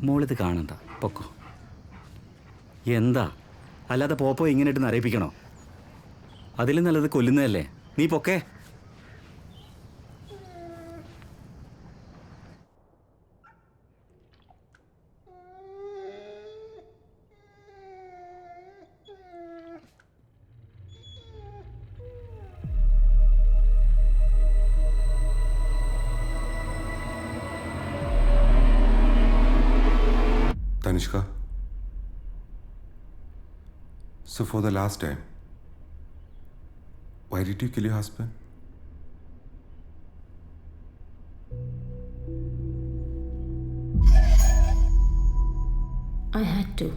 മോളിത് കാണണ്ട, പൊക്കോ. എന്താ അല്ലാതെ പോപ്പോ ഇങ്ങനെ ഇട്ട് നരയിപ്പിക്കണോ? അതിലും നല്ലത് കൊല്ലുന്നതല്ലേ. നീ പൊക്കേ. Tanishka, so for the last time, why did you kill your husband? I had to.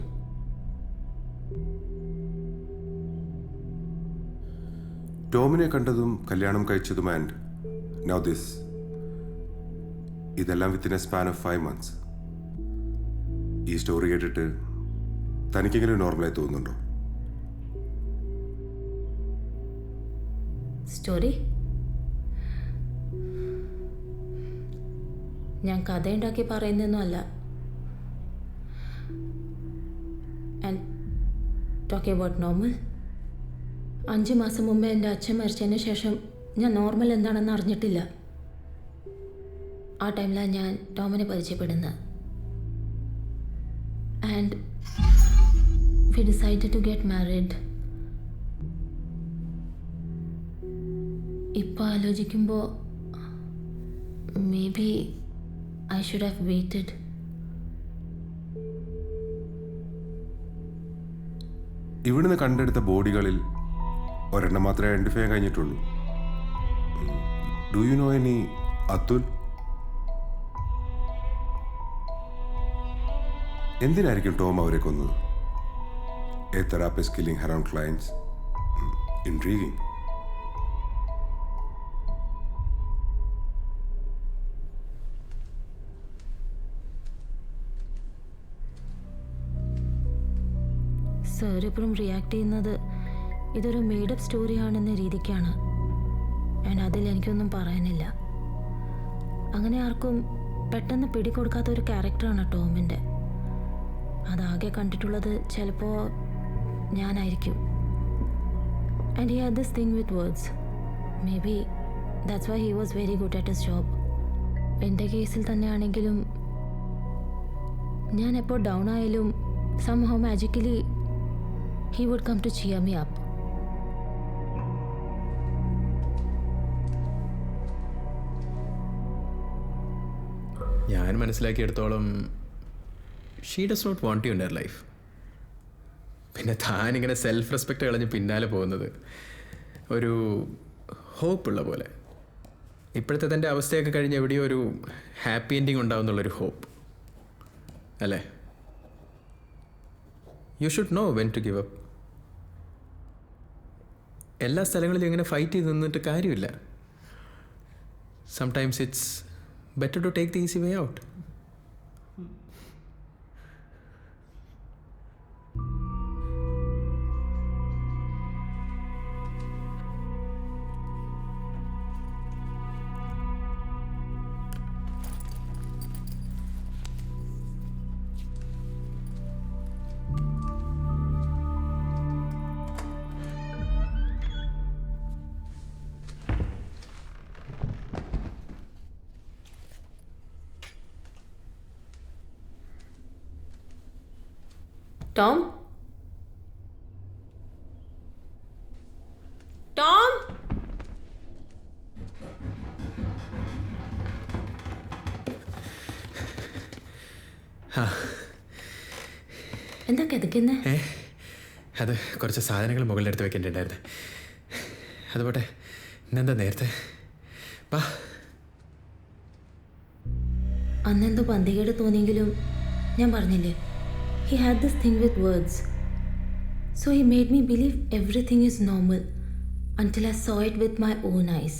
ടോമിനെ കണ്ടതും കല്യാണം കഴിച്ചതും ആൻഡ് നൗ ദിസ്, ഇതെല്ലാം within A span of 5 months. ഈ സ്റ്റോറി കേട്ടിട്ട് തനിക്കെങ്കിലും നോർമലായി തോന്നുന്നുണ്ടോ? സ്റ്റോറി? ഞാൻ കഥയുണ്ടാക്കി പറയുന്നൊന്നുമല്ല. ആൻഡ് ടോക്കിംഗ് അബൌട്ട് നോർമൽ, 5 മാസം മുമ്പേ എൻ്റെ അച്ഛൻ മരിച്ചതിന് ശേഷം ഞാൻ നോർമൽ എന്താണെന്ന് അറിഞ്ഞിട്ടില്ല. ആ ടൈമിലാണ് ഞാൻ ടോമിനെ പരിചയപ്പെടുന്നത്. And we decided to get married. ഇപ്പോൾ ആലോചിക്കുമ്പോൾ maybe I should have waited. ഇവിടുന്ന് കണ്ടെടുത്ത ബോഡികളിൽ ഒരെണ്ണം മാത്രമേ ഐഡന്റിഫൈ ചെയ്യാൻ കഴിഞ്ഞിട്ടുള്ളൂ. Do you know any Athul? എന്തിനായിരിക്കും ടോം അവരെ കൊന്നത്? A therapist killing her own clients? Intriguing. Sir ഇപ്പോഴും റിയാക്ട് ചെയ്യുന്നത് ഇതൊരു മെയ്ഡപ്പ് സ്റ്റോറിയാണെന്ന രീതിക്കാണ്. ആൻഡ് അതിൽ എനിക്കൊന്നും പറയാനില്ല. അങ്ങനെ ആർക്കും പെട്ടെന്ന് പിടികൊടുക്കാത്ത ഒരു ക്യാരക്ടറാണ് ടോമിൻ്റെ. അതാകെ കണ്ടിട്ടുള്ളത് ചിലപ്പോൾ ഞാനായിരിക്കും. And he had this thing with words. Maybe that's why he was very good at his job. എൻ്റെ കേസിൽ തന്നെയാണെങ്കിലും ഞാൻ എപ്പോൾ ഡൗൺ ആയാലും somehow magically he would come to cheer me up. ഞാൻ മനസ്സിലാക്കിയെടുത്തോളം she does not want you in her life. പിന്നെ താനിങ്ങനെ സെൽഫ് റെസ്പെക്റ്റ് കളഞ്ഞ് പിന്നാലെ പോകുന്നത് ഒരു ഹോപ്പുള്ള പോലെ. ഇപ്പോഴത്തെ തൻ്റെ അവസ്ഥയൊക്കെ കഴിഞ്ഞ് എവിടെയോ ഒരു ഹാപ്പി എൻഡിങ് ഉണ്ടാവുന്നുള്ളൊരു ഹോപ്പ് അല്ലേ? You should know when to give up. എല്ലാ സ്ഥലങ്ങളിലും ഇങ്ങനെ ഫൈറ്റ് ചെയ്ത് നിന്നിട്ട് കാര്യമില്ല. Sometimes it's better to take the easy way out. Tom? Tom? എന്താ കിതക്കുന്നേ? അത് കുറച്ച് സാധനങ്ങൾ മുകളിലെടുത്ത് വെക്കേണ്ടിണ്ടായിരുന്നു. അതുപോട്ടെ, ഇന്നെന്താ നേരത്തെ? അന്നെന്തോ പന്തികേട് തോന്നിയെങ്കിലും ഞാൻ പറഞ്ഞില്ലേ, he had this thing with words. So he made me believe everything is normal until I saw it with my own eyes.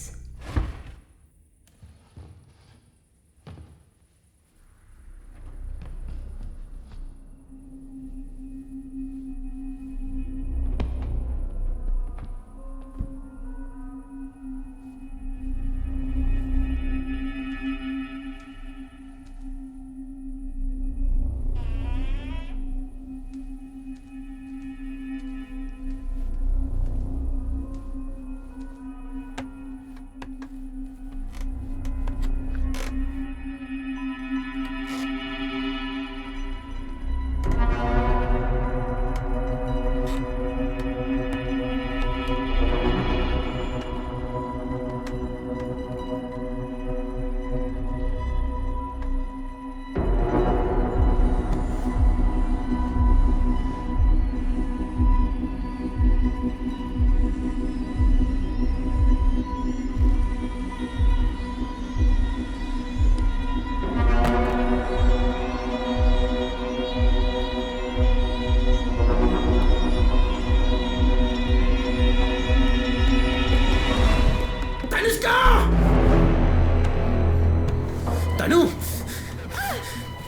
തനു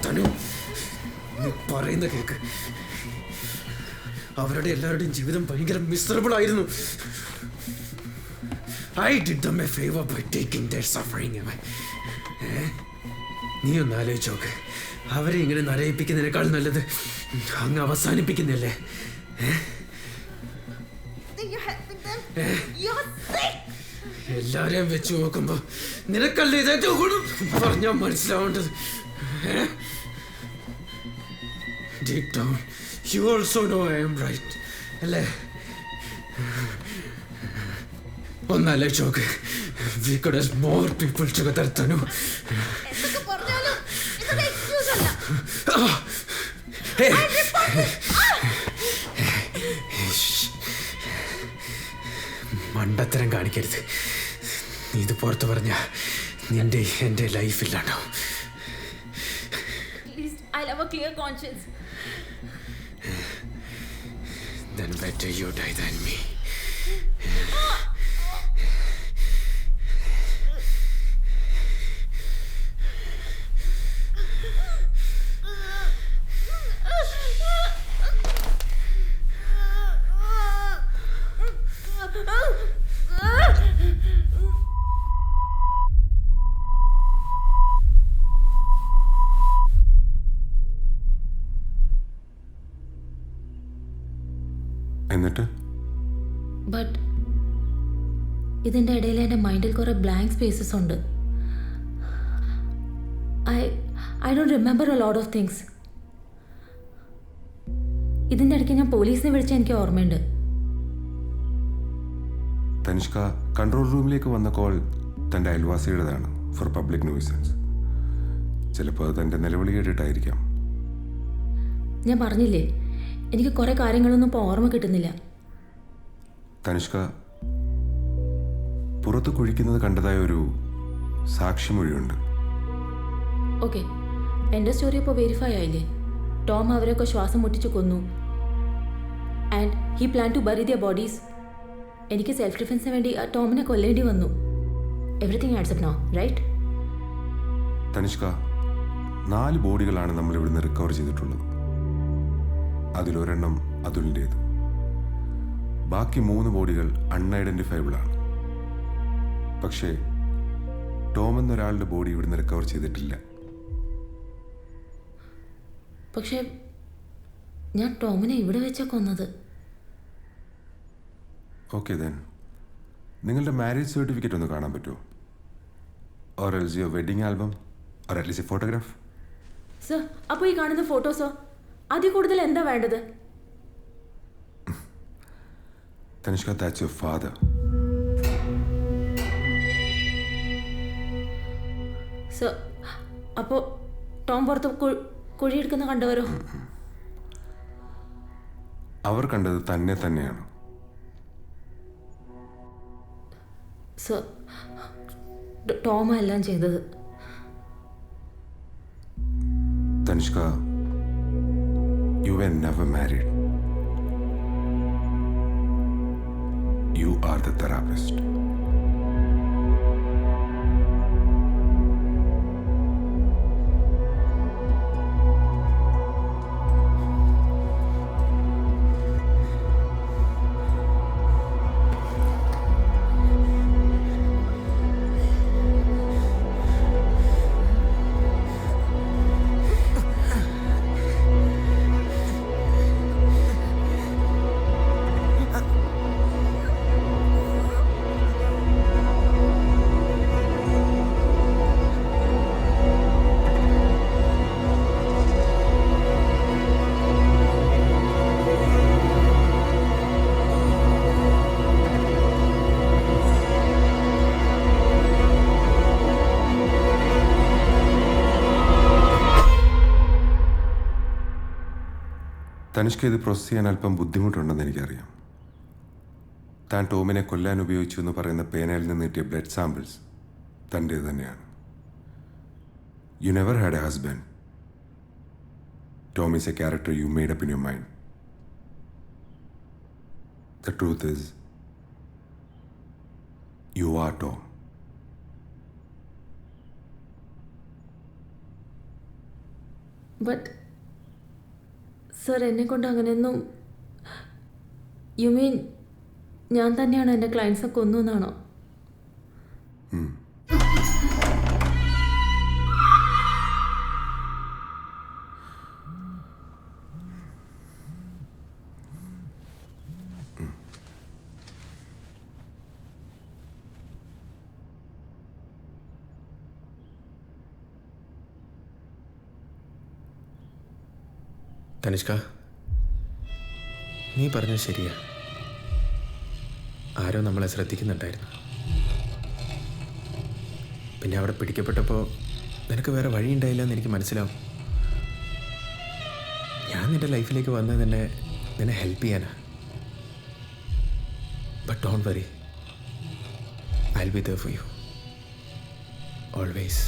തനു നീ പറയുന്ന കേക്ക്. അവരുടെ എല്ലാവരുടെയും ജീവിതം ഭയങ്കര മിസറബിൾ ആയിരുന്നു. I did them a favor by taking their suffering away. നീ ഒന്ന് ആലോചിച്ച് നോക്ക്. അവരെ ഇങ്ങനെ നരയിപ്പിക്കുന്നതിനേക്കാൾ നല്ലത് അങ്ങ് അവസാനിപ്പിക്കുന്നല്ലേ? You're helping them. You're sick. എല്ലാരെയും വെച്ച് നോക്കുമ്പോ നിനക്കല്ലേ ഇത് ഏറ്റവും കൂടുതൽ പറഞ്ഞാൽ മനസ്സിലാവേണ്ടത്. Deep down, you also know I am right. അല്ലേ? ഒന്നാലോചിച്ച് നോക്ക്. We could have more people together, Tanu. എന്തൊക്കെ പറഞ്ഞാലും ഇതൊരു excuse അല്ല. Hey. മണ്ടത്തരം കാണിക്കരുത്. നീ ഇത് പുറത്ത് പറഞ്ഞ നിന്റെ എൻ്റെ life ഇല്ലാണ്ടാവും. At least I'll have a clear conscience. Then better you die than me. എന്നിട്ട് ബട്ട് ഇതിൻ്റെ ഇടയിൽ എൻ്റെ മൈൻഡിൽ കുറേ ബ്ലാങ്ക് സ്പേസസ് ഉണ്ട്. I don't remember a lot of things. ഇതിൻ്റെ ഇടയ്ക്ക് ഞാൻ പോലീസിനെ വിളിച്ച എനിക്ക് ഓർമ്മയുണ്ട്. തനിഷ്ക കൺട്രോൾ റൂമിലേക്ക് വന്ന കോൾ തൻ്റെ അയൽവാസിയുടേതാണ് ഫോർ പബ്ലിക് ന്യൂസൻസ്. ചിലപ്പോൾ തൻ്റെ നിലവിളി കേട്ടിട്ടായിരിക്കാം. ഞാൻ പറഞ്ഞില്ലേ, എനിക്ക് കുറേ കാര്യങ്ങളൊന്നും ഇപ്പോൾ ഓർമ്മ കിട്ടുന്നില്ല. തനിഷ്ക പുറത്ത് കുഴിക്കുന്നത് കണ്ടതായ ഒരു സാക്ഷിമൊഴിയുണ്ട്. ഓക്കെ, എൻ്റെ സ്റ്റോറി ഇപ്പോൾ വെരിഫൈ ആയില്ലേ? ടോം അവരൊക്കെ ശ്വാസം മുട്ടിച്ച് കൊന്നു. And he plan to bury their bodies. എനിക്ക് സെൽഫ് ഡിഫെൻസിന് വേണ്ടി ആ ടോമിനെ കൊല്ലേണ്ടി വന്നു. Everything adds up now, right? Tanishka 4 ബോഡികളാണ് നമ്മൾ ഇവിടുന്ന് റിക്കവർ ചെയ്തിട്ടുള്ളത്. അതിലൊരെണ്ണം അതുലിൻ്റേത്. ബാക്കി 3 ബോഡികൾ അൺഐഡൻറ്റിഫയബിൾ ആണ്. പക്ഷേ ടോം എന്നൊരാളുടെ ബോഡി ഇവിടുന്ന് റിക്കവർ ചെയ്തിട്ടില്ല. പക്ഷേ ഞാൻ ടോമിനെ ഇവിടെ വെച്ചാ കൊന്നത്. ഓക്കെ ദെൻ, നിങ്ങളുടെ മാരേജ് സർട്ടിഫിക്കറ്റ് ഒന്ന് കാണാൻ പറ്റുമോ? Or else your wedding album or at least A photograph? Sir, അപ്പോൾ ഈ കാണുന്ന ഫോട്ടോസോ? അതിൽ കൂടുതൽ എന്താ വേണ്ടത്? Tanishka, that's your father. Sir, അപ്പോൾ ടോം പുറത്ത് കുഴിയെടുക്കുന്ന കണ്ടവരോ? അവർ കണ്ടത് തന്നെ തന്നെയാണ്. സർ, ടോം എല്ലാം ചെയ്തത്. Tanishka, you were never married. You are the therapist. Tanishka ഇത് പ്രോസസ് ചെയ്യാൻ അല്പം ബുദ്ധിമുട്ടുണ്ടെന്ന് എനിക്കറിയാം. താൻ ടോമിനെ കൊല്ലാൻ ഉപയോഗിച്ചു എന്ന് പറയുന്ന പേനയിൽ നിന്ന് കിട്ടിയ ബ്ലഡ് സാമ്പിൾസ് തൻ്റേത് തന്നെയാണ്. You never had A husband. Tom is A character you made up in your mind. The truth is you are Tom. But sir എന്നെ കൊണ്ട് അങ്ങനെയൊന്നും യു മീൻ ഞാൻ തന്നെയാണ് എൻ്റെ ക്ലയൻറ്റ്സെ കൊന്നു എന്നാണോ? തനിഷ്ക, നീ പറഞ്ഞത് ശരിയാ. ആരോ നമ്മളെ ശ്രദ്ധിക്കുന്നുണ്ടായിരുന്നു. പിന്നെ അവിടെ പിടിക്കപ്പെട്ടപ്പോൾ നിനക്ക് വേറെ വഴിയുണ്ടായില്ല എന്ന് എനിക്ക് മനസ്സിലാവും. ഞാൻ നിൻ്റെ ലൈഫിലേക്ക് വന്നത് നിന്നെ ഹെൽപ്പ് ചെയ്യാനാ. But don't worry, I will be there for you always.